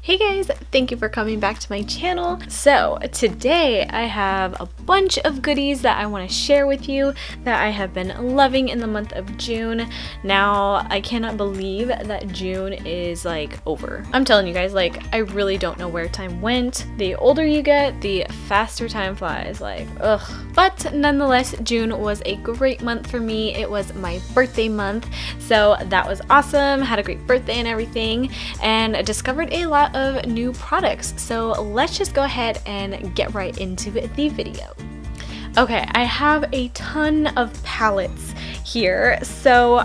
Hey guys, thank you for coming back to my channel. So today I have a bunch of goodies that I want to share with you that I have been loving in the month of June. Now I cannot believe that June is like over. I'm telling you guys, like I really don't know where time went. The older you get, the faster time flies, like ugh. But nonetheless, June was a great month for me. It was my birthday month, so that was awesome. Had a great birthday and everything, and discovered a lot of new products. So let's just go ahead and get right into the video. Okay, I have a ton of palettes here. So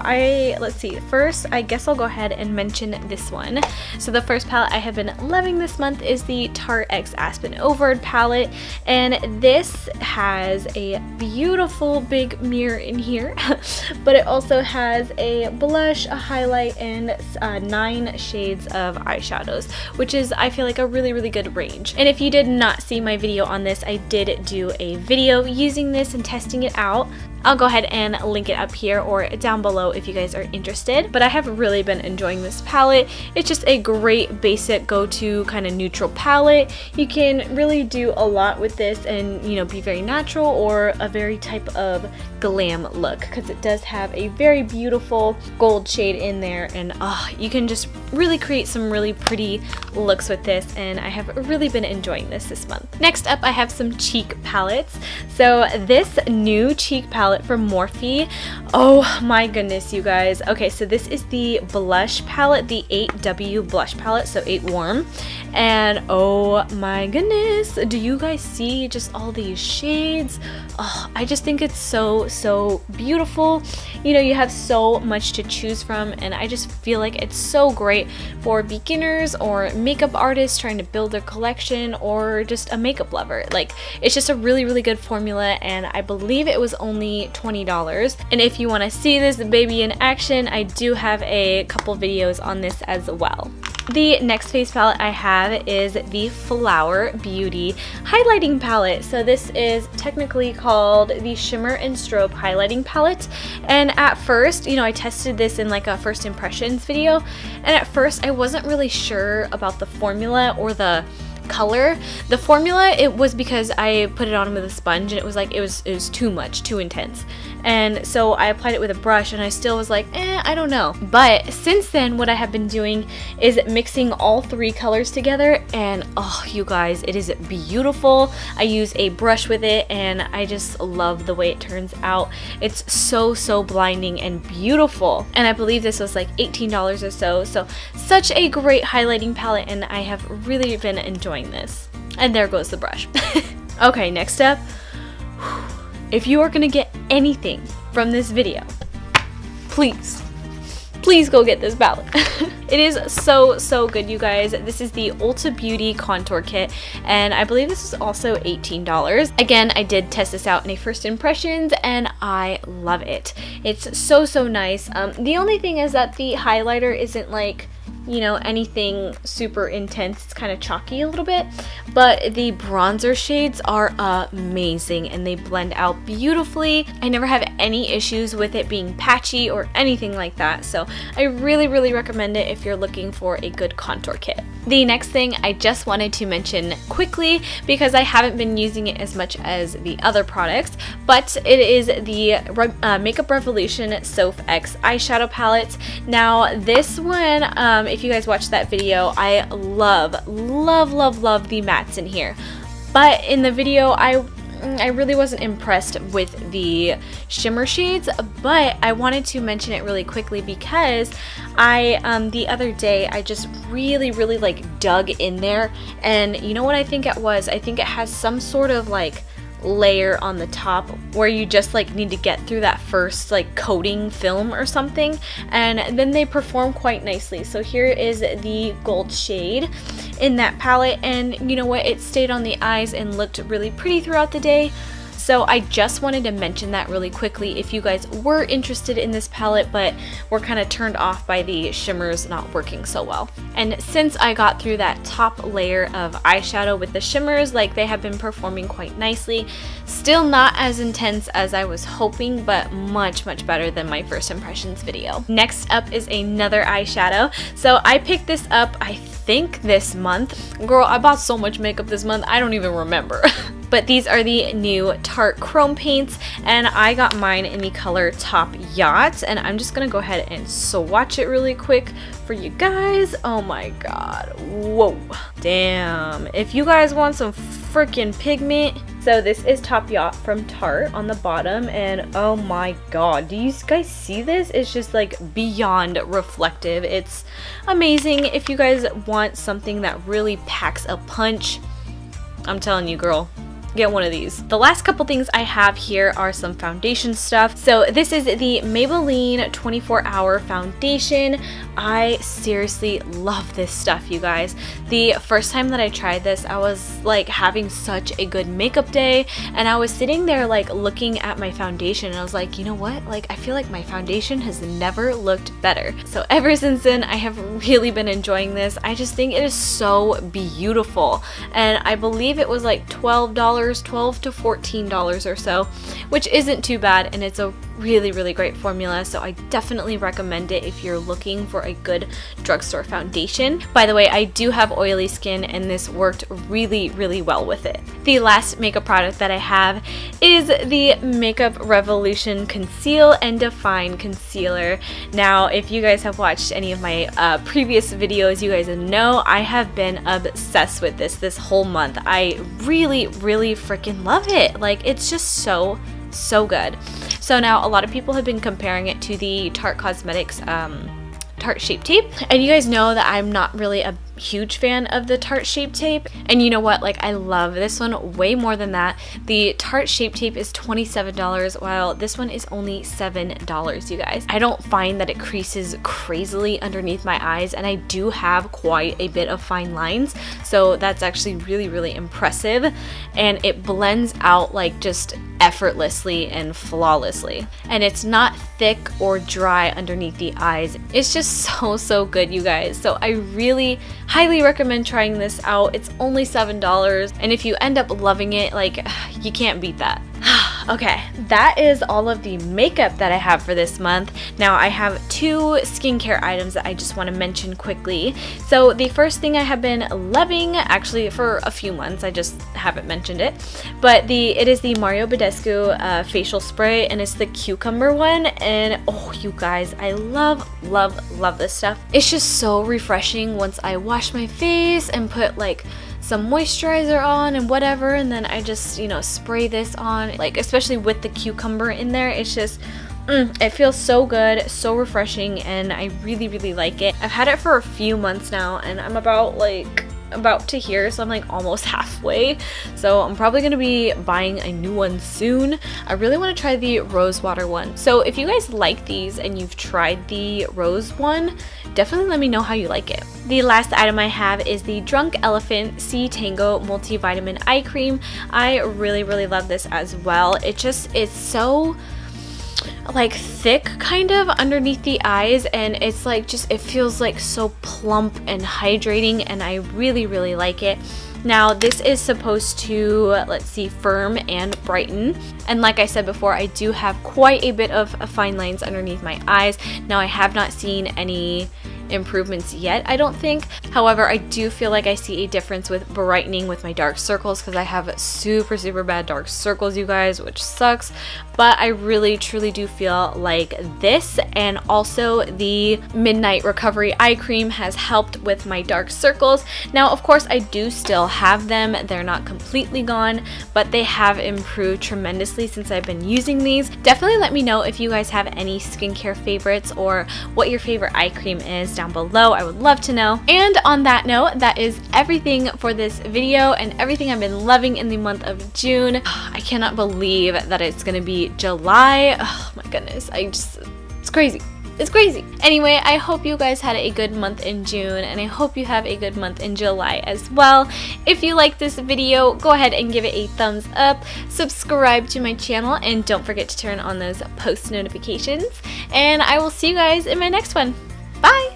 let's see, first I guess I'll go ahead and mention this one. So the first palette I have been loving this month is the Tarte x Aspyn Ovard palette, and this has a beautiful big mirror in here but it also has a blush, a highlight, and 9 shades of eyeshadows, which is, I feel like, a really good range. And if you did not see my video on this, I did do a video using this and testing it out. I'll go ahead and link it up here or down below if you guys are interested. But I have really been enjoying this palette. It's just a great basic go-to kind of neutral palette. You can really do a lot with this and, you know, be very natural or a very type of glam look, because it does have a very beautiful gold shade in there, and you can just really create some really pretty looks with this, and I have really been enjoying this month. Next up, I have some cheek palettes. So this new cheek palette from Morphe, oh my goodness, you guys. Okay, so this is the blush palette, the 8W blush palette, so 8 warm, and oh my goodness, do you guys see just all these shades? Oh, I just think it's so beautiful. You know, you have so much to choose from, and I just feel like it's so great for beginners or makeup artists trying to build their collection, or just a makeup lover. Like, it's just a really good formula, and I believe it was only $20. And if you want to see this baby in action, I do have a couple videos on this as well. The next face palette I have is the Flower Beauty highlighting palette. So this is technically called the Shimmer and Strobe highlighting palette. And at first, you know, I tested this in like a first impressions video, and at first I wasn't really sure about the formula or the color. The formula, it was because I put it on with a sponge and it was like it was too much, too intense, and so I applied it with a brush and I still was like, I don't know. But since then, what I have been doing is mixing all 3 colors together, and oh, you guys, it is beautiful. I use a brush with it and I just love the way it turns out. It's so blinding and beautiful, and I believe this was like $18 or so such a great highlighting palette, and I have really been enjoying this. And there goes the brush. Okay, next up, if you are gonna get anything from this video, please go get this palette. It is so good, you guys. This is the Ulta Beauty Contour Kit, and I believe this is also $18. Again, I did test this out in a first impressions, and I love it. It's so nice. The only thing is that the highlighter isn't like, you know, anything super intense. It's kind of chalky a little bit, but the bronzer shades are amazing and they blend out beautifully. I never have any issues with it being patchy or anything like that, so I really recommend it if you're looking for a good contour kit. The next thing I just wanted to mention quickly, because I haven't been using it as much as the other products, but it is the Makeup Revolution Soph X eyeshadow palette. Now this one, if you guys watched that video, I love the mattes in here, but in the video I really wasn't impressed with the shimmer shades. But I wanted to mention it really quickly because the other day I just really like dug in there, and you know what I think it was? I think it has some sort of like layer on the top where you just like need to get through that first like coating film or something, and then they perform quite nicely. So here is the gold shade in that palette, and you know what, it stayed on the eyes and looked really pretty throughout the day. So I just wanted to mention that really quickly if you guys were interested in this palette but were kind of turned off by the shimmers not working so well. And since I got through that top layer of eyeshadow with the shimmers, like, they have been performing quite nicely. Still not as intense as I was hoping, but much better than my first impressions video. Next up is another eyeshadow. So I picked this up, I think this month. Girl, I bought so much makeup this month, I don't even remember. But these are the new Tarte Chrome paints, and I got mine in the color Top Yacht, and I'm just gonna go ahead and swatch it really quick for you guys. Oh my god, whoa, damn. If you guys want some freaking pigment, so this is Top Yacht from Tarte on the bottom, and oh my god, do you guys see this? It's just like beyond reflective. It's amazing. If you guys want something that really packs a punch, I'm telling you, girl, get one of these. The last couple things I have here are some foundation stuff. So this is the Maybelline 24-hour foundation. I seriously love this stuff, you guys. The first time that I tried this, I was like having such a good makeup day, and I was sitting there like looking at my foundation, and I was like, you know what? Like, I feel like my foundation has never looked better. So ever since then, I have really been enjoying this. I just think it is so beautiful, and I believe it was like $12 to $14 or so, which isn't too bad, and it's a really great formula, so I definitely recommend it if you're looking for a good drugstore foundation. By the way, I do have oily skin, and this worked really well with it. The last makeup product that I have is the Makeup Revolution Conceal and Define Concealer. Now, if you guys have watched any of my previous videos, you guys know I have been obsessed with this whole month. I really freaking love it. Like, it's just so good. So now a lot of people have been comparing it to the Tarte Cosmetics Tarte Shape Tape, and you guys know that I'm not really a huge fan of the Tarte Shape Tape, and you know what, like, I love this one way more than that. The Tarte Shape Tape is $27 while this one is only $7, you guys. I don't find that it creases crazily underneath my eyes, and I do have quite a bit of fine lines, so that's actually really impressive, and it blends out like just effortlessly and flawlessly, and it's not thick or dry underneath the eyes. It's just so good, you guys. So I really highly recommend trying this out. It's only $7, and if you end up loving it, like, you can't beat that. Okay, that is all of the makeup that I have for this month. Now I have two skincare items that I just want to mention quickly. So the first thing I have been loving, actually for a few months, I just haven't mentioned it, but it is the Mario Badescu facial spray, and it's the cucumber one, and oh, you guys, I love this stuff. It's just so refreshing once I wash my face and put like some moisturizer on and whatever, and then I just, you know, spray this on, like, especially with the cucumber in there. It's just it feels so good, so refreshing, and I really like it. I've had it for a few months now, and I'm about to here, so I'm like almost halfway, so I'm probably gonna be buying a new one soon. I really want to try the rose water one, so if you guys like these and you've tried the rose one, definitely let me know how you like it. The last item I have is the Drunk Elephant C-Tango Multivitamin Eye Cream. I really love this as well. It's so like thick kind of underneath the eyes, and it's like just, it feels like so plump and hydrating, and I really like it. Now this is supposed to, let's see, firm and brighten, and like I said before, I do have quite a bit of fine lines underneath my eyes. Now I have not seen any improvements yet, I don't think. However, I do feel like I see a difference with brightening with my dark circles, because I have super bad dark circles, you guys, which sucks. But I really truly do feel like this, and also the Midnight Recovery Eye Cream, has helped with my dark circles. Now of course I do still have them, they're not completely gone, but they have improved tremendously since I've been using these. Definitely let me know if you guys have any skincare favorites, or what your favorite eye cream is down below. I would love to know. And on that note, that is everything for this video and everything I've been loving in the month of June. I cannot believe that it's gonna be July. Oh my goodness, it's crazy. It's crazy. Anyway, I hope you guys had a good month in June, and I hope you have a good month in July as well. If you like this video, go ahead and give it a thumbs up, subscribe to my channel, and don't forget to turn on those post notifications. And I will see you guys in my next one. Bye!